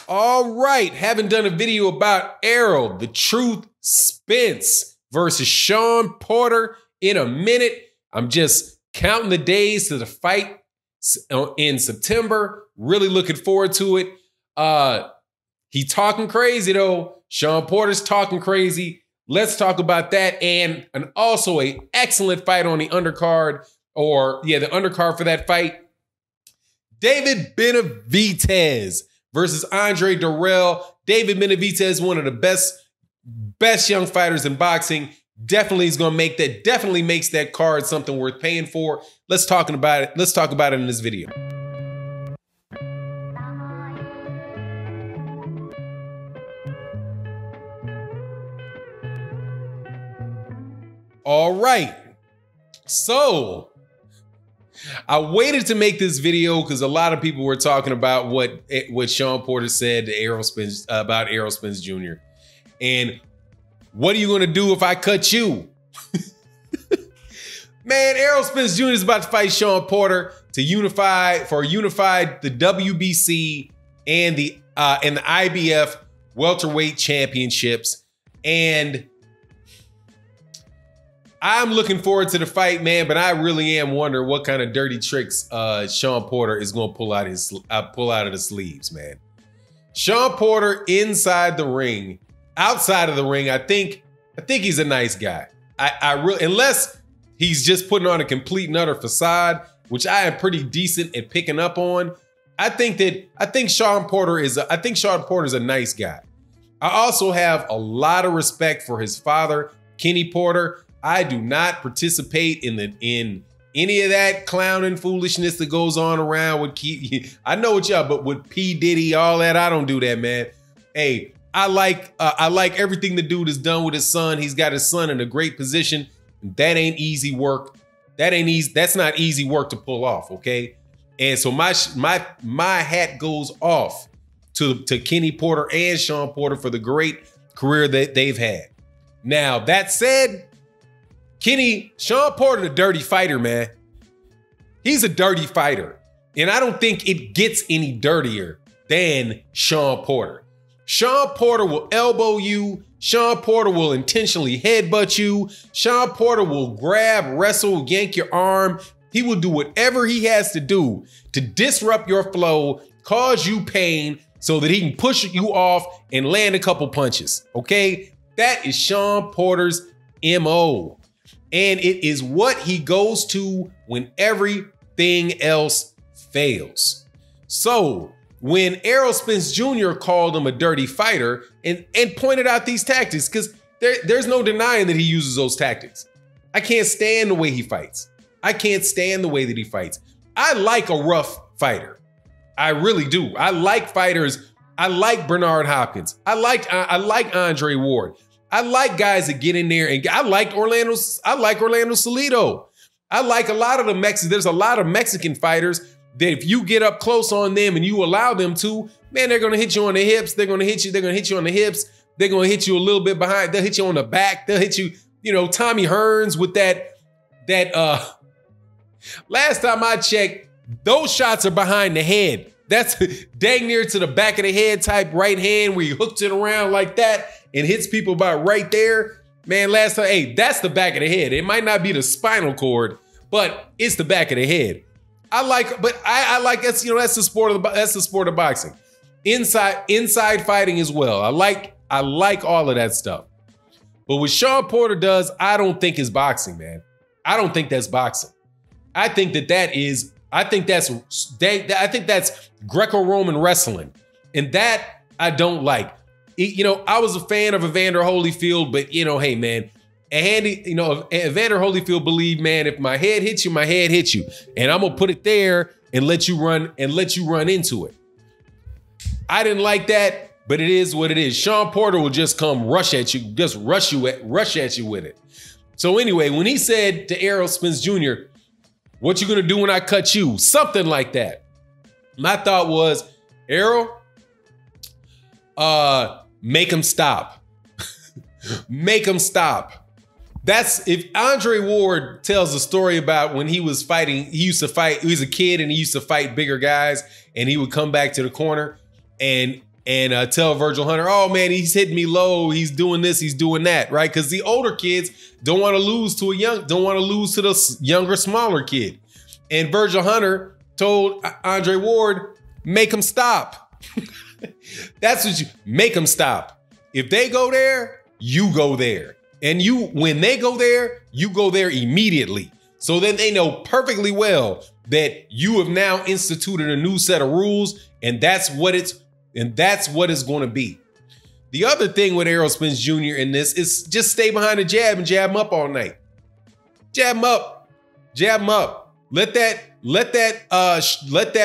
All right, haven't done a video about Errol, the Truth, Spence versus Shawn Porter in a minute. I'm just counting the days to the fight in September. Really looking forward to it. He talking crazy though. Shawn Porter's talking crazy. Let's talk about that, and also a excellent fight on the undercard, the undercard for that fight. David Benavidez versus Andre Dirrell. David Benavidez, one of the best young fighters in boxing. Definitely makes that card something worth paying for. Let's talk about it. Let's talk about it in this video. All right. So I waited to make this video because a lot of people were talking about what Shawn Porter said to Errol Spence about Errol Spence Jr. And what are you going to do if I cut you? Man, Errol Spence Jr. is about to fight Shawn Porter to unify the WBC and the IBF welterweight championships. And I'm looking forward to the fight, man, but I really am wondering what kind of dirty tricks Shawn Porter is going to pull out of the sleeves, man. Shawn Porter inside the ring, outside of the ring, I think he's a nice guy. I really, unless he's just putting on a complete and utter facade, which I am pretty decent at picking up on. I think Shawn Porter is a nice guy. I also have a lot of respect for his father, Kenny Porter. I do not participate in any of that clowning foolishness that goes on around with I know what y'all, but with P. Diddy, all that, I don't do that, man. Hey, I like everything the dude has done with his son. He's got his son in a great position. That ain't easy work. That's not easy work to pull off, okay? And so my hat goes off to Kenny Porter and Shawn Porter for the great career that they've had. Now, that said, Shawn Porter, the dirty fighter, man. He's a dirty fighter. And I don't think it gets any dirtier than Shawn Porter. Shawn Porter will elbow you. Shawn Porter will intentionally headbutt you. Shawn Porter will grab, wrestle, yank your arm. He will do whatever he has to do to disrupt your flow, cause you pain, so that he can push you off and land a couple punches, okay? That is Shawn Porter's MO. And it is what he goes to when everything else fails. So when Errol Spence Jr. called him a dirty fighter and pointed out these tactics, because there's no denying that he uses those tactics. I can't stand the way he fights. I can't stand the way that he fights. I like a rough fighter. I really do. I like fighters. I like Bernard Hopkins. I like Andre Ward. I like guys that get in there, and I like Orlando Salido. I like a lot of the Mexicans. There's a lot of Mexican fighters that if you get up close on them and you allow them to, man, they're gonna hit you on the hips. They're gonna hit you on the hips. They're gonna hit you a little bit behind. They'll hit you on the back. They'll hit you, Tommy Hearns with that last time I checked, those shots are behind the head. That's dang near to the back of the head type right hand where he hooks it around like that and hits people about right there. Man, last time, hey, that's the back of the head. It might not be the spinal cord, but it's the back of the head. I like that's that's the sport of boxing. Inside fighting as well. I like all of that stuff. But what Shawn Porter does, I don't think is boxing, man. I don't think that's boxing. I think that's Greco-Roman wrestling. And that I don't like. I was a fan of Evander Holyfield, but hey, man, Evander Holyfield believed, man, if my head hits you, my head hits you. And I'm gonna put it there and let you run into it. I didn't like that, but it is what it is. Shawn Porter will just come rush at you, just rush at you with it. So anyway, when he said to Errol Spence Jr., "What you gonna do when I cut you?" Something like that. My thought was, Errol, make him stop. Make him stop. That's if Andre Ward tells a story about when he was fighting, he was a kid and he used to fight bigger guys, and he would come back to the corner and and tell Virgil Hunter, oh man, he's hitting me low, he's doing this, he's doing that, right? Because the older kids don't want to lose to the younger, smaller kid. And Virgil Hunter told Andre Ward, make him stop. That's what you make them stop. If they go there, you go there. And when they go there, you go there immediately. So then they know perfectly well that you have now instituted a new set of rules, and that's what it's going to be. The other thing with Errol Spence Jr. in this is just stay behind the jab and jab him up all night. Jab him up. Jab him up. Let that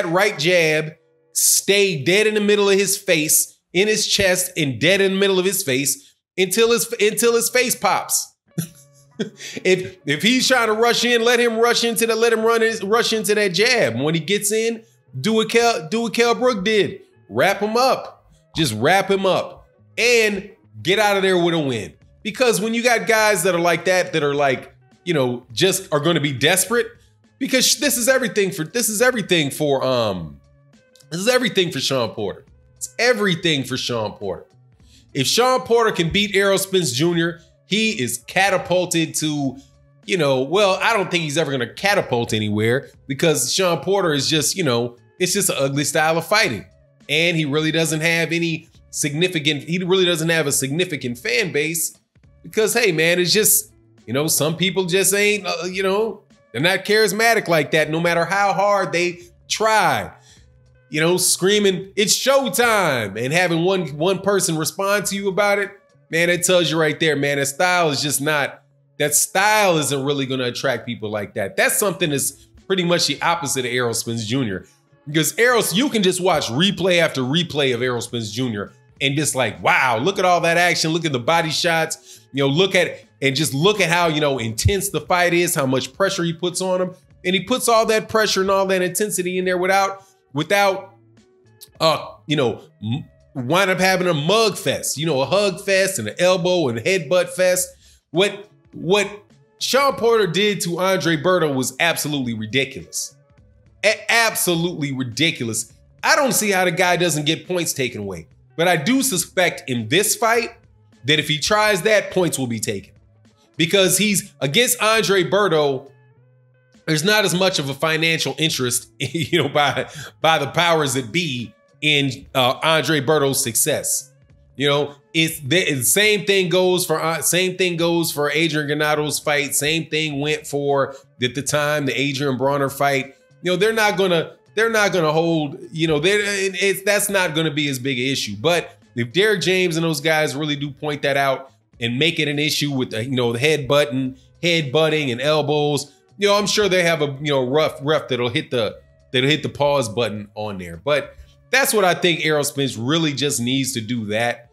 right jab stay dead in the middle of his face, in his chest, and dead in the middle of his face until his face pops. If he's trying to rush in, let him rush into that jab. And when he gets in, do what Kell Brook did. Wrap him up. Just wrap him up and get out of there with a win. Because when you got guys that are like that are like, just are going to be desperate, because this is everything for Shawn Porter. It's everything for Shawn Porter. If Shawn Porter can beat Errol Spence Jr., he is catapulted to, I don't think he's ever going to catapult anywhere, because Shawn Porter is just, it's just an ugly style of fighting. And he really doesn't have a significant fan base, because, hey, man, it's just, some people just ain't, they're not charismatic like that, no matter how hard they try. Screaming, it's showtime, and having one person respond to you about it, man, it tells you right there, man, that style isn't really going to attract people like that. That's something that's pretty much the opposite of Errol Spence Jr. Because you can just watch replay after replay of Errol Spence Jr. and just like, wow, look at all that action, look at the body shots, look at how, intense the fight is, how much pressure he puts on him. And he puts all that pressure and all that intensity in there without wind up having a mug fest, a hug fest and an elbow and headbutt fest. What Shawn Porter did to Andre Berto was absolutely ridiculous. Absolutely ridiculous. I don't see how the guy doesn't get points taken away. But I do suspect in this fight that if he tries that, points will be taken. Because he's against Andre Berto, there's not as much of a financial interest, by the powers that be in Andre Berto's success. It's the same thing goes for Adrian Granado's fight. Same thing went for at the time the Adrian Bronner fight. They're not gonna hold. That's not gonna be as big an issue. But if Derek James and those guys really do point that out and make it an issue with the headbutting and elbows, I'm sure they have a rough that'll hit the pause button on there. But that's what I think Errol Spence really just needs to do. That,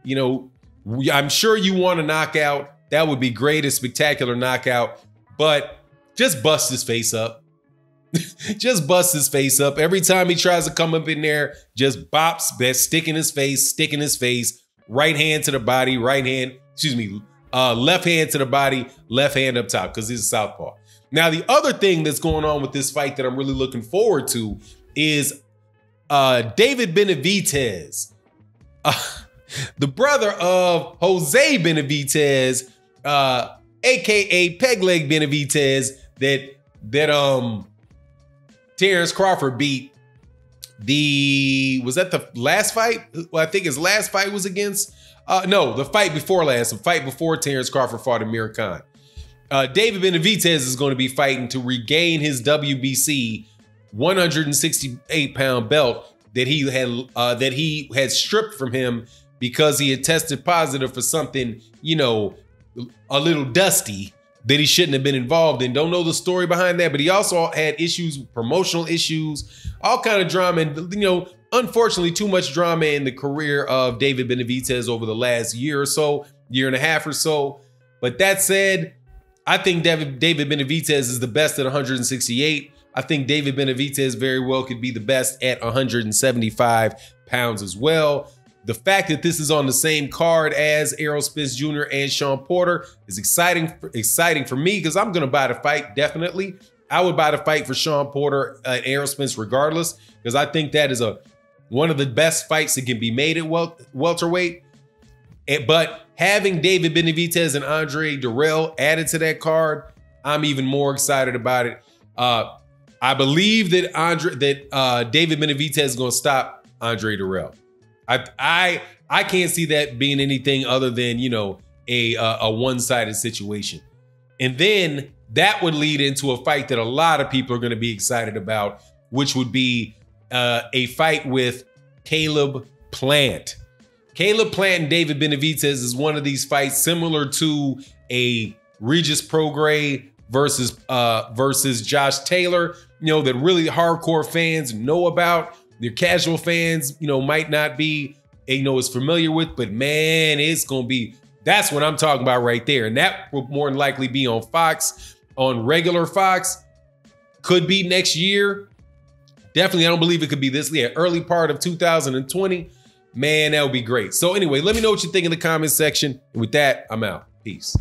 I'm sure you want a knockout. That would be great, a spectacular knockout. But just bust his face up. Just bust his face up. Every time he tries to come up in there, just bops that stick in his face, right hand to the body, left hand to the body, left hand up top, because he's a southpaw. Now, the other thing that's going on with this fight that I'm really looking forward to is David Benavidez, the brother of Jose Benavidez, aka Pegleg Benavidez, that Terrence Crawford beat. Was that the last fight? Well, I think his last fight was against, the fight before last, the fight before Terrence Crawford fought Amir Khan. David Benavidez is going to be fighting to regain his WBC 168-pound belt that he had stripped from him because he had tested positive for something, a little dusty that he shouldn't have been involved in. Don't know the story behind that, but he also had issues, promotional issues, all kind of drama, and unfortunately, too much drama in the career of David Benavidez over the last year and a half or so. But that said, I think David Benavidez is the best at 168. I think David Benavidez very well could be the best at 175 pounds as well. The fact that this is on the same card as Errol Spence Jr. and Shawn Porter is exciting for me, because I'm going to buy the fight, definitely. I would buy the fight for Shawn Porter and Errol Spence regardless, because I think that is one of the best fights that can be made at welterweight. But having David Benavidez and Andre Dirrell added to that card, I'm even more excited about it. I believe that David Benavidez is going to stop Andre Dirrell. I can't see that being anything other than, you know, a one-sided situation. And then that would lead into a fight that a lot of people are going to be excited about, which would be a fight with Caleb Plant. Caleb Plant and David Benavidez is one of these fights similar to a Regis Prograis versus Josh Taylor, you know, that really hardcore fans know about. Their casual fans, you know, might not be, you know, as familiar with, but man, it's going to be, that's what I'm talking about right there. And that will more than likely be on Fox, on regular Fox. Could be next year. Definitely, I don't believe it could be this early part of 2020. Man, that would be great. So anyway, let me know what you think in the comment section. And with that, I'm out. Peace.